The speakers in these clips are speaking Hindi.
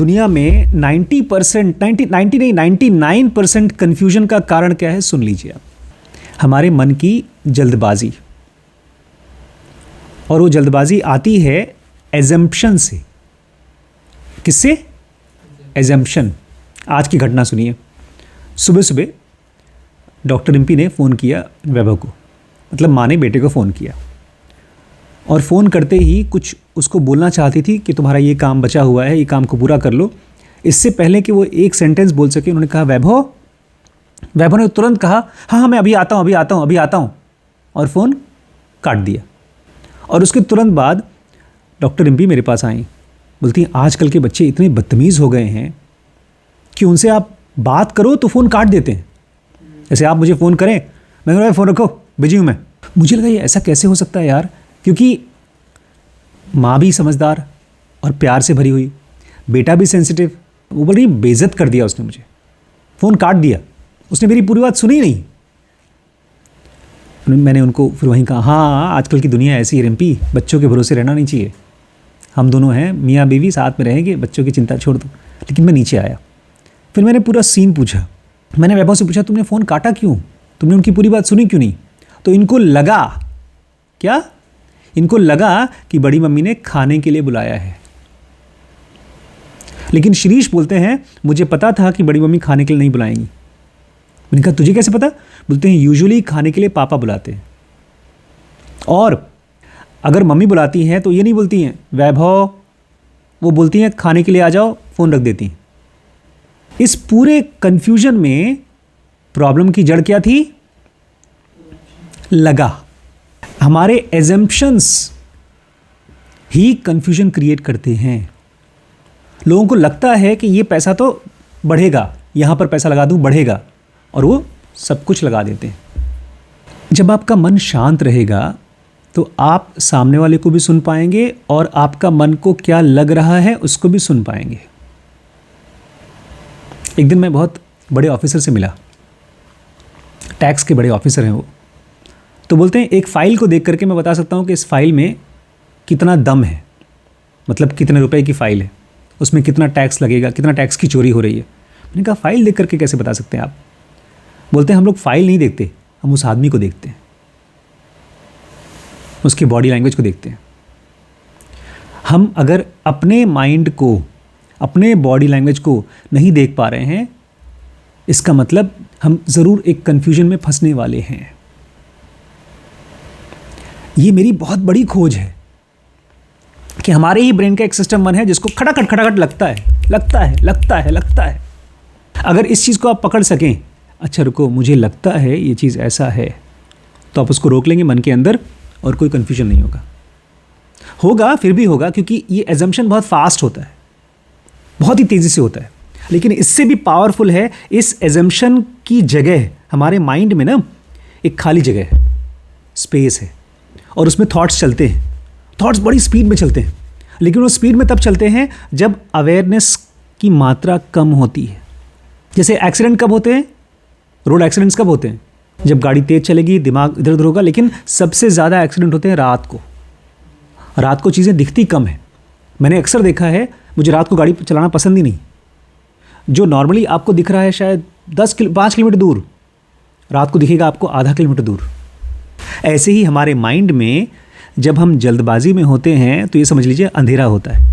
दुनिया में 90% 90 नहीं 99% कन्फ्यूजन का कारण क्या है, सुन लीजिए आप। हमारे मन की जल्दबाजी, और वो जल्दबाजी आती है एजम्पशन से। किससे? एजम्पशन। आज की घटना सुनिए। सुबह सुबह डॉक्टर रिम्पी ने फ़ोन किया वैभव को, मतलब माँ ने बेटे को फ़ोन किया, और फ़ोन करते ही कुछ उसको बोलना चाहती थी कि तुम्हारा ये काम बचा हुआ है, ये काम को पूरा कर लो। इससे पहले कि वो एक सेंटेंस बोल सके, उन्होंने कहा वैभव। वैभव ने तुरंत कहा हाँ मैं अभी आता हूँ, और फ़ोन काट दिया। और उसके तुरंत बाद डॉक्टर रिम्पी मेरे पास आई, बोलती हैं आजकल के बच्चे इतने बदतमीज़ हो गए हैं कि उनसे आप बात करो तो फ़ोन काट देते हैं। जैसे आप मुझे फ़ोन करें, मैं कह रहा फ़ोन रखो, बिजी हूँ मैं। मुझे लगा ये ऐसा कैसे हो सकता है यार, क्योंकि माँ भी समझदार और प्यार से भरी हुई, बेटा भी सेंसिटिव। वो बोल रही बेइज्जत कर दिया उसने मुझे, फ़ोन काट दिया, उसने मेरी पूरी बात सुनी नहीं। मैंने उनको फिर वहीं कहा हाँ आजकल की दुनिया ऐसी है रिम्पी, बच्चों के भरोसे रहना नहीं चाहिए। हम दोनों हैं मियाँ बीवी, साथ में रहेंगे, बच्चों की चिंता छोड़ दो। लेकिन मैं नीचे आया, फिर मैंने पूरा सीन पूछा। मैंने वैभव से पूछा तुमने फ़ोन काटा क्यों, तुमने उनकी पूरी बात सुनी क्यों नहीं? तो इनको लगा क्या, इनको लगा कि बड़ी मम्मी ने खाने के लिए बुलाया है। लेकिन शिरीष बोलते हैं मुझे पता था कि बड़ी मम्मी खाने के लिए नहीं बुलाएंगी। मैंने कहा तुझे कैसे पता? बोलते हैं यूजुअली खाने के लिए पापा बुलाते हैं, और अगर मम्मी बुलाती हैं तो ये नहीं बोलती हैं वैभव, वो बोलती हैं खाने के लिए आ जाओ, फ़ोन रख देती हैं। इस पूरे कन्फ्यूजन में प्रॉब्लम की जड़ क्या थी? लगा। हमारे एजम्पशंस ही कन्फ्यूजन क्रिएट करते हैं। लोगों को लगता है कि ये पैसा तो बढ़ेगा, यहाँ पर पैसा लगा दूँ बढ़ेगा, और वो सब कुछ लगा देते हैं। जब आपका मन शांत रहेगा तो आप सामने वाले को भी सुन पाएंगे, और आपका मन को क्या लग रहा है उसको भी सुन पाएंगे। एक दिन मैं बहुत बड़े ऑफिसर से मिला, टैक्स के बड़े ऑफिसर हैं वो। तो बोलते हैं एक फ़ाइल को देख करके मैं बता सकता हूँ कि इस फाइल में कितना दम है, मतलब कितने रुपए की फ़ाइल है, उसमें कितना टैक्स लगेगा, कितना टैक्स की चोरी हो रही है। मैंने कहा फ़ाइल देख करके कैसे बता सकते हैं आप? बोलते हैं हम लोग फ़ाइल नहीं देखते, हम उस आदमी को देखते हैं, उसकी बॉडी लैंग्वेज को देखते हैं। हम अगर अपने माइंड को, अपने बॉडी लैंग्वेज को नहीं देख पा रहे हैं, इसका मतलब हम ज़रूर एक कन्फ्यूजन में फंसने वाले हैं। ये मेरी बहुत बड़ी खोज है कि हमारे ही ब्रेन का एक सिस्टम वन है जिसको खटाखट लगता है। अगर इस चीज़ को आप पकड़ सकें, अच्छा रुको मुझे लगता है ये चीज़ ऐसा है, तो आप उसको रोक लेंगे मन के अंदर और कोई कन्फ्यूजन नहीं होगा। फिर भी होगा, क्योंकि ये एजम्पशन बहुत फास्ट होता है, बहुत ही तेज़ी से होता है। लेकिन इससे भी पावरफुल है, इस एजम्पशन की जगह हमारे माइंड में ना एक खाली जगह है, स्पेस है, और उसमें थॉट्स चलते हैं। थॉट्स बड़ी स्पीड में चलते हैं, लेकिन वो स्पीड में तब चलते हैं जब अवेयरनेस की मात्रा कम होती है। जैसे एक्सीडेंट कब होते हैं, रोड एक्सीडेंट्स कब होते हैं? जब गाड़ी तेज़ चलेगी, दिमाग इधर उधर होगा। लेकिन सबसे ज़्यादा एक्सीडेंट होते हैं रात को। रात को चीज़ें दिखती कम है। मैंने अक्सर देखा है, मुझे रात को गाड़ी चलाना पसंद ही नहीं। जो नॉर्मली आपको दिख रहा है शायद 5 किलोमीटर दूर, रात को दिखेगा आपको आधा किलोमीटर दूर। ऐसे ही हमारे माइंड में जब हम जल्दबाजी में होते हैं तो ये समझ लीजिए अंधेरा होता है,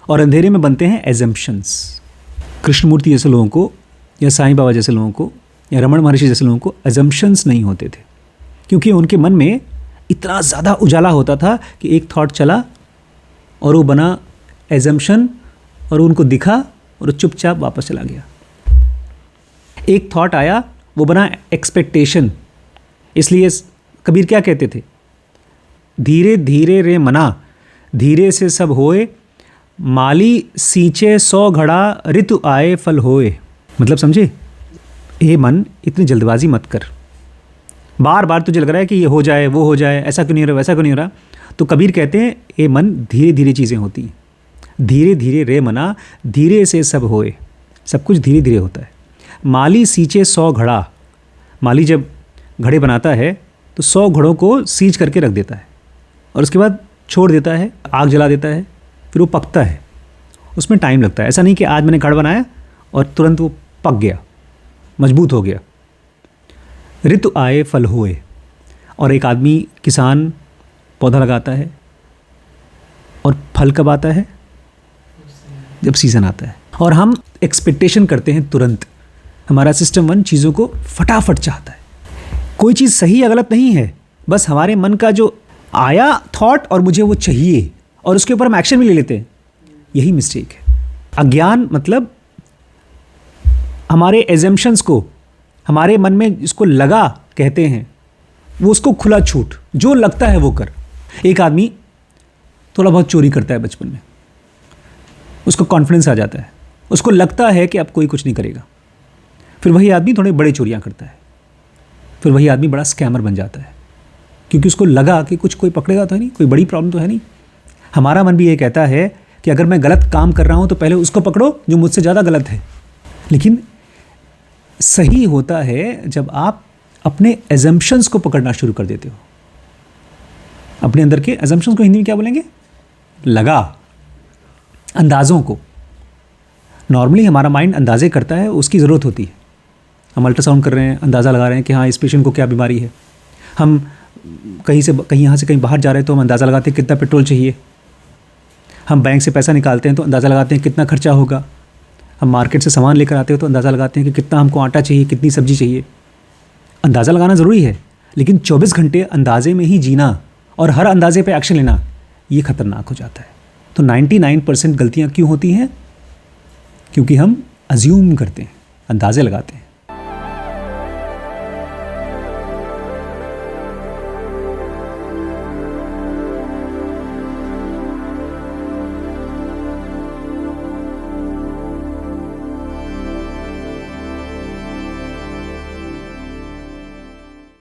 और अंधेरे में बनते हैं एजम्पशंस। कृष्णमूर्ति जैसे लोगों को, या साईं बाबा जैसे लोगों को, या रमण महर्षि जैसे लोगों को एजम्पशंस नहीं होते थे, क्योंकि उनके मन में इतना ज़्यादा उजाला होता था कि एक थॉट चला और वो बना एजम्पशन, और उनको दिखा और चुपचाप वापस चला गया। एक थॉट आया, वो बना एक्सपेक्टेशन। इसलिए कबीर क्या कहते थे? धीरे धीरे रे मना, धीरे से सब होए, माली सींचे 100 घड़ा, ऋतु आए फल होए। मतलब समझे? ए मन, इतनी जल्दबाजी मत कर। बार बार तुझे लग रहा है कि ये हो जाए, वो हो जाए, ऐसा क्यों नहीं हो रहा, वैसा क्यों नहीं हो रहा। तो कबीर कहते हैं ए मन, धीरे धीरे चीज़ें होती हैं। धीरे धीरे रे मना, धीरे से सब होए। सब कुछ धीरे धीरे होता है। माली सींचे 100 घड़ा, माली जब घड़े बनाता है तो 100 घड़ों को सींच करके रख देता है, और उसके बाद छोड़ देता है, आग जला देता है, फिर वो पकता है, उसमें टाइम लगता है। ऐसा नहीं कि आज मैंने घड़ बनाया और तुरंत वो पक गया, मजबूत हो गया। ऋतु आए फल होए, और एक आदमी किसान पौधा लगाता है, और फल कब आता है? जब सीज़न आता है। और हम एक्सपेक्टेशन करते हैं तुरंत। हमारा सिस्टम 1 चीज़ों को फटाफट चाहता है। कोई चीज़ सही या गलत नहीं है, बस हमारे मन का जो आया थॉट और मुझे वो चाहिए, और उसके ऊपर हम एक्शन भी ले लेते हैं। यही मिस्टेक है। अज्ञान मतलब हमारे एजम्पशंस को, हमारे मन में जिसको लगा कहते हैं, वो उसको खुला छूट, जो लगता है वो कर। एक आदमी थोड़ा बहुत चोरी करता है बचपन में, उसको कॉन्फिडेंस आ जाता है, उसको लगता है कि अब कोई कुछ नहीं करेगा। फिर वही आदमी थोड़ी बड़ी चोरियां करता है, फिर वही आदमी बड़ा स्कैमर बन जाता है, क्योंकि उसको लगा कि कुछ कोई पकड़ेगा तो है नहीं, कोई बड़ी प्रॉब्लम तो है नहीं। हमारा मन भी ये कहता है कि अगर मैं गलत काम कर रहा हूं तो पहले उसको पकड़ो जो मुझसे ज़्यादा गलत है। लेकिन सही होता है जब आप अपने एजम्पशंस को पकड़ना शुरू कर देते हो। अपने अंदर के एजम्पशंस को हिंदी में क्या बोलेंगे? लगा, अंदाज़ों को। नॉर्मली हमारा माइंड अंदाजे करता है, उसकी ज़रूरत होती है। हम अल्ट्रासाउंड कर रहे हैं, अंदाज़ा लगा रहे हैं कि हाँ इस पेशेंट को क्या बीमारी है। हम कहीं यहाँ से कहीं बाहर जा रहे हैं तो हम अंदाज़ा लगाते हैं कितना पेट्रोल चाहिए। हम बैंक से पैसा निकालते हैं तो अंदाज़ा लगाते हैं कितना खर्चा होगा। हम मार्केट से सामान लेकर आते हो तो अंदाज़ा लगाते हैं कि कितना हमको आटा चाहिए, कितनी सब्जी चाहिए। अंदाज़ा लगाना ज़रूरी है, लेकिन 24 घंटे अंदाजे में ही जीना और हर अंदाजे पे एक्शन लेना, ये खतरनाक हो जाता है। तो 99% गलतियाँ क्यों होती हैं? क्योंकि हम अज्यूम करते हैं, अंदाज़े लगाते हैं।